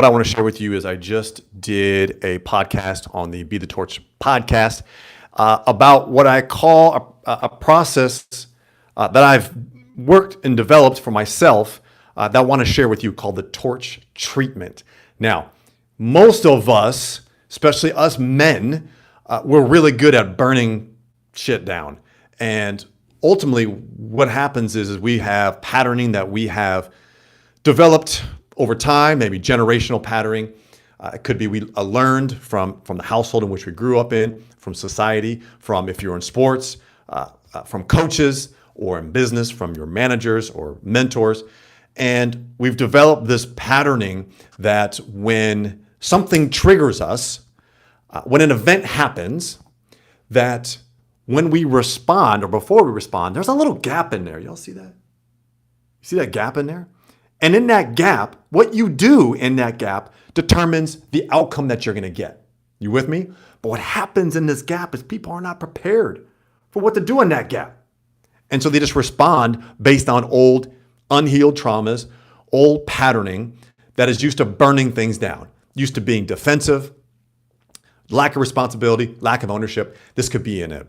what I want to share with you is I just did a podcast on the Be the Torch podcast about what I call a process that I've worked and developed for myself that I want to share with you called the torch treatment. Now, most of us, especially us men, we're really good at burning shit down. And ultimately, what happens is we have patterning that we have developed over time, maybe generational patterning. It could be we learned from the household in which we grew up in, from society, from if you're in sports, from coaches, or in business, from your managers or mentors. And we've developed this patterning that when something triggers us, when an event happens, that when we respond or before we respond, there's a little gap in there. Y'all see that? You see that gap in there? And in that gap, what you do in that gap determines the outcome that you're going to get. You with me? But what happens in this gap is people are not prepared for what to do in that gap. And so they just respond based on old, unhealed traumas, old patterning that is used to burning things down, used to being defensive, lack of responsibility, lack of ownership. This could be in an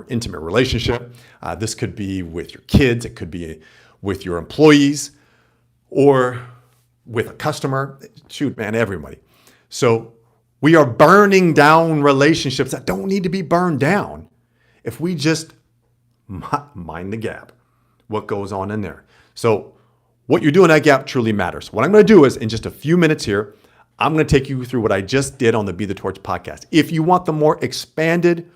intimate relationship. This could be with your kids. It could be with your employees or with a customer. Shoot, man, everybody. So we are burning down relationships that don't need to be burned down if we just mind the gap, what goes on in there. So what you do in that gap truly matters. What I'm going to do is in just a few minutes here, I'm going to take you through what I just did on the Be the Torch podcast. If you want the more expanded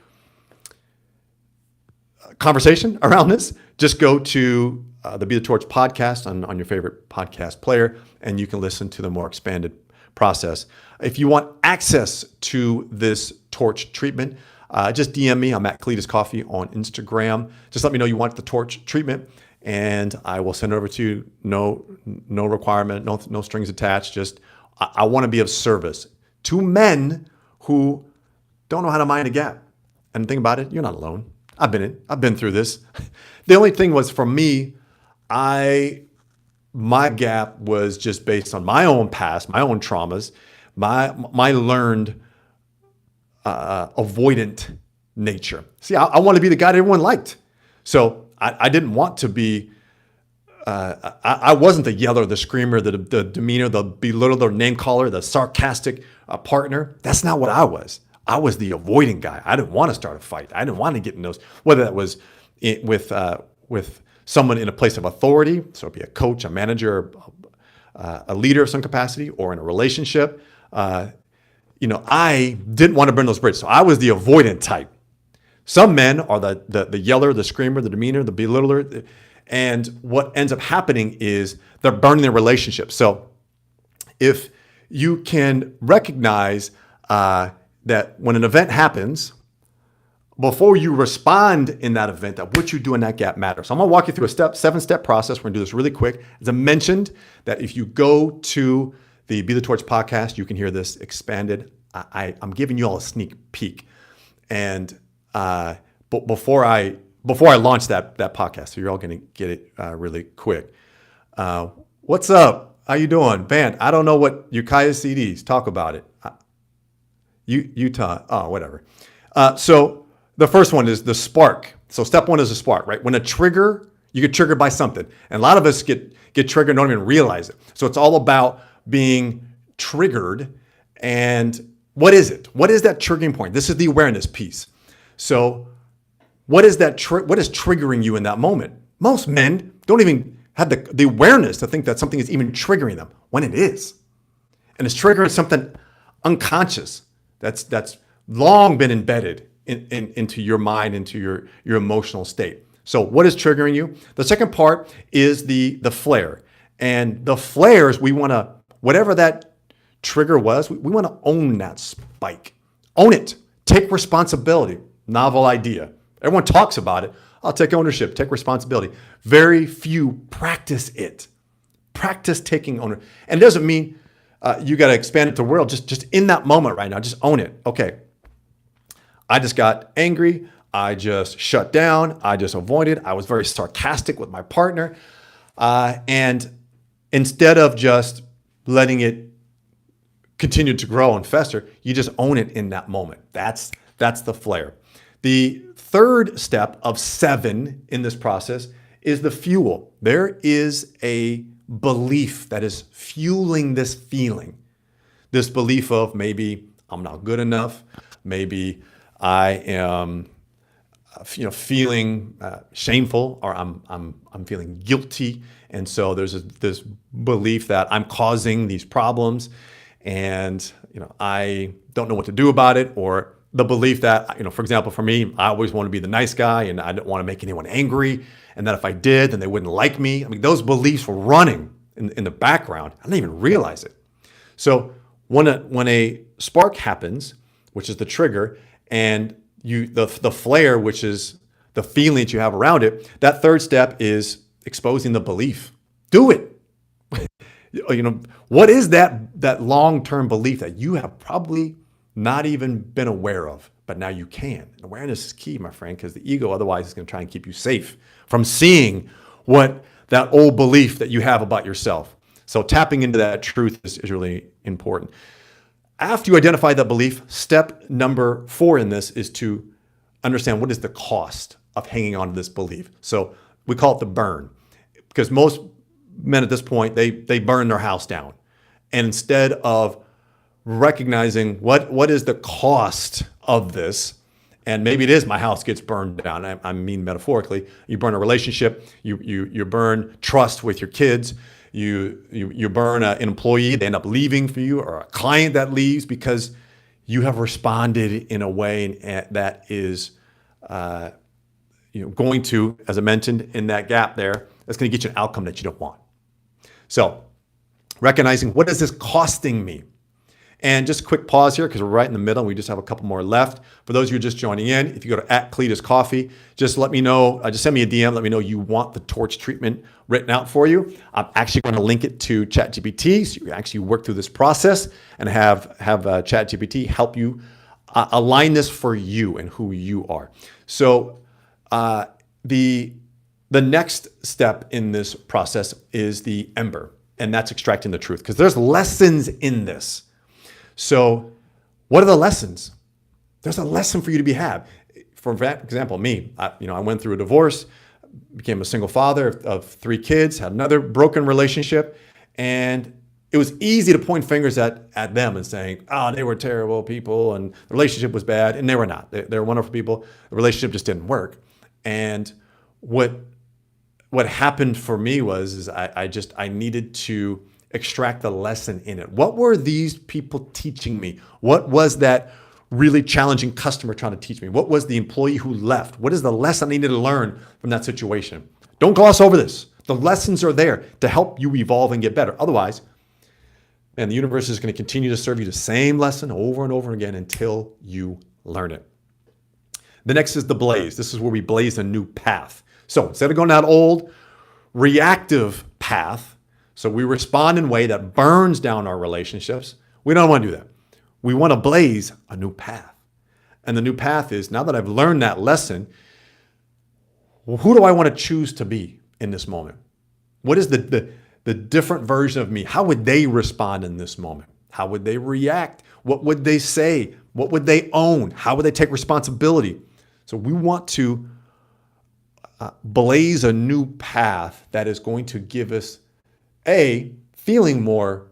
conversation around this, just go to the Be the Torch podcast on your favorite podcast player, and you can listen to the more expanded process. If you want access to this torch treatment, just DM me. I'm at Cletus Coffey on Instagram. Just let me know you want the torch treatment, and I will send it over to you. No requirement, no strings attached. Just I want to be of service to men who don't know how to mind a gap. And think about it, you're not alone. I've been through this. The only thing was for me, my gap was just based on my own past, my own traumas, my learned avoidant nature. See, I want to be the guy that everyone liked. So I didn't want to be, I wasn't the yeller, the screamer, the demeanor, the belittler, the name caller, the sarcastic partner. That's not what I was. I was the avoiding guy. I didn't want to start a fight. I didn't want to get in those, whether that was with someone in a place of authority, so it'd be a coach, a manager, a leader of some capacity, or in a relationship. I didn't want to burn those bridges. So I was the avoidant type. Some men are the yeller, the screamer, the demeanor, the belittler. And what ends up happening is they're burning their relationships. So if you can recognize that when an event happens, before you respond in that event, that what you do in that gap matters. So I'm going to walk you through a 7-step process. We're going to do this really quick. As I mentioned, that if you go to the Be the Torch podcast, you can hear this expanded. I'm giving you all a sneak peek. And but before I launch that podcast, so you're all going to get it really quick. What's up? How you doing? Van, I don't know what Ukiah CDs. Talk about it. Utah. Oh, whatever. So the first one is the spark. So step one is a spark, right? When a trigger, you get triggered by something. And a lot of us get triggered and don't even realize it. So it's all about being triggered. And what is it? What is that triggering point? This is the awareness piece. So what is that? What is triggering you in that moment? Most men don't even have the awareness to think that something is even triggering them when it is. And it's triggering something unconscious that's long been embedded into your mind, into your emotional state. So what is triggering you? The second part is the flare. And the flares, we want to, whatever that trigger was, we want to own that spike. Own it. Take responsibility. Novel idea. Everyone talks about it. I'll take ownership, take responsibility. Very few practice it. Practice taking ownership. And it doesn't mean you got to expand it to the world. Just in that moment right now, just own it. Okay. I just got angry. I just shut down. I just avoided. I was very sarcastic with my partner. And instead of just letting it continue to grow and fester. You just own it in that moment. That's the flare. The third step of 7 in this process is the fuel. There is a belief that is fueling this feeling. This belief of maybe I'm not good enough, maybe I am feeling shameful, or I'm feeling guilty, and so there's this belief that I'm causing these problems, and I don't know what to do about it, or the belief that for example, for me, I always want to be the nice guy, and I don't want to make anyone angry, and that if I did, then they wouldn't like me. I mean, those beliefs were running in the background. I didn't even realize it. So when a spark happens, which is the trigger, and the flare, which is the feeling that you have around it, that third step is exposing the belief. Do it. What is that long-term belief that you have probably not even been aware of, but now you can? And awareness is key, my friend, because the ego otherwise is going to try and keep you safe from seeing what that old belief that you have about yourself. So tapping into that truth is really important. After you identify that belief, step number 4 in this is to understand what is the cost of hanging on to this belief. So we call it the burn, because most men at this point, they burn their house down. And instead of recognizing what is the cost of this, and maybe it is my house gets burned down. I mean metaphorically, you burn a relationship, you burn trust with your kids, you burn an employee, they end up leaving for you, or a client that leaves because you have responded in a way that is going to, as I mentioned in that gap there, that's going to get you an outcome that you don't want. So recognizing, what is this costing me? And just a quick pause here, because we're right in the middle. We just have a couple more left. For those of you just joining in, if you go to @Cletus Coffey, just let me know, just send me a DM, let me know you want the torch treatment written out for you. I'm actually going to link it to ChatGPT, so you actually work through this process and have ChatGPT help you align this for you and who you are. So the next step in this process is the ember, and that's extracting the truth, because there's lessons in this. So what are the lessons? There's a lesson for you to be had. For example, me, I went through a divorce, became a single father of 3 kids, had another broken relationship, and it was easy to point fingers at them and saying, oh, they were terrible people and the relationship was bad, and they were not. They were wonderful people. The relationship just didn't work. And what happened for me was I needed to extract the lesson in it. What were these people teaching me? What was that really challenging customer trying to teach me? What was the employee who left? What is the lesson I needed to learn from that situation? Don't gloss over this. The lessons are there to help you evolve and get better. Otherwise, the universe is going to continue to serve you the same lesson over and over again until you learn it. The next is the blaze. This is where we blaze a new path. So instead of going that old reactive path, so we respond in a way that burns down our relationships, we don't want to do that. We want to blaze a new path. And the new path is, now that I've learned that lesson, who do I want to choose to be in this moment? What is the different version of me? How would they respond in this moment? How would they react? What would they say? What would they own? How would they take responsibility? So we want to blaze a new path that is going to give us feeling more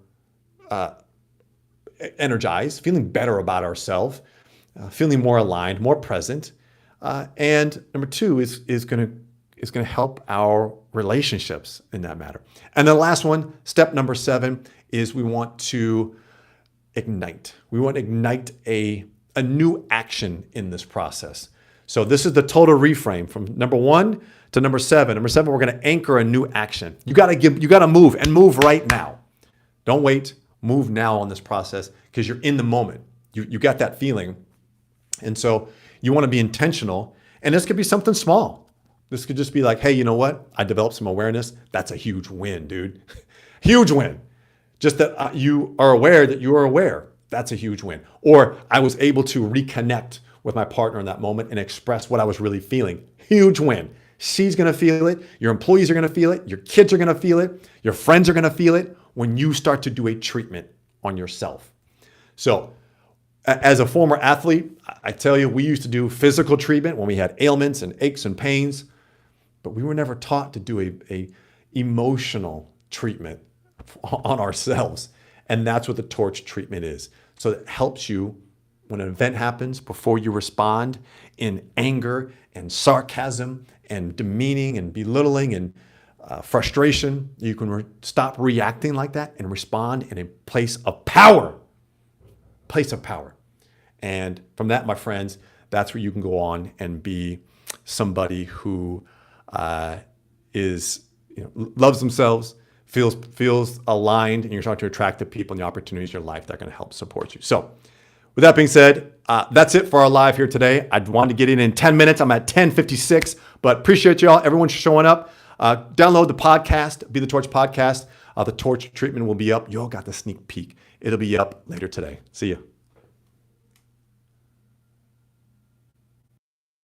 energized, feeling better about ourselves, feeling more aligned, more present. And number 2 is going to help our relationships in that matter. And the last one, step number 7, is we want to ignite. We want to ignite a new action in this process. So this is the total reframe from number 1 to number 7. Number 7, we're going to anchor a new action. You got to move, and move right now. Don't wait. Move now on this process, because you're in the moment. You got that feeling. And so you want to be intentional. And this could be something small. This could just be like, hey, you know what? I developed some awareness. That's a huge win, dude. Huge win. Just that you are aware that you are aware. That's a huge win. Or I was able to reconnect with my partner in that moment and express what I was really feeling. Huge win. She's going to feel it. Your employees are going to feel it. Your kids are going to feel it. Your friends are going to feel it when you start to do a treatment on yourself. So as a former athlete, I tell you, we used to do physical treatment when we had ailments and aches and pains, but we were never taught to do a emotional treatment on ourselves. And that's what the torch treatment is. So it helps you when an event happens, before you respond in anger and sarcasm and demeaning and belittling and frustration. You can stop reacting like that and respond in a place of power. Place of power. And from that, my friends, that's where you can go on and be somebody who loves themselves, feels aligned, and you're starting to attract the people and the opportunities in your life that are going to help support you. So with that being said, that's it for our live here today. I wanted to get in 10 minutes. I'm at 10:56, but appreciate y'all. Everyone showing up. Download the podcast, Be the Torch podcast. The torch treatment will be up. Y'all got the sneak peek. It'll be up later today. See you.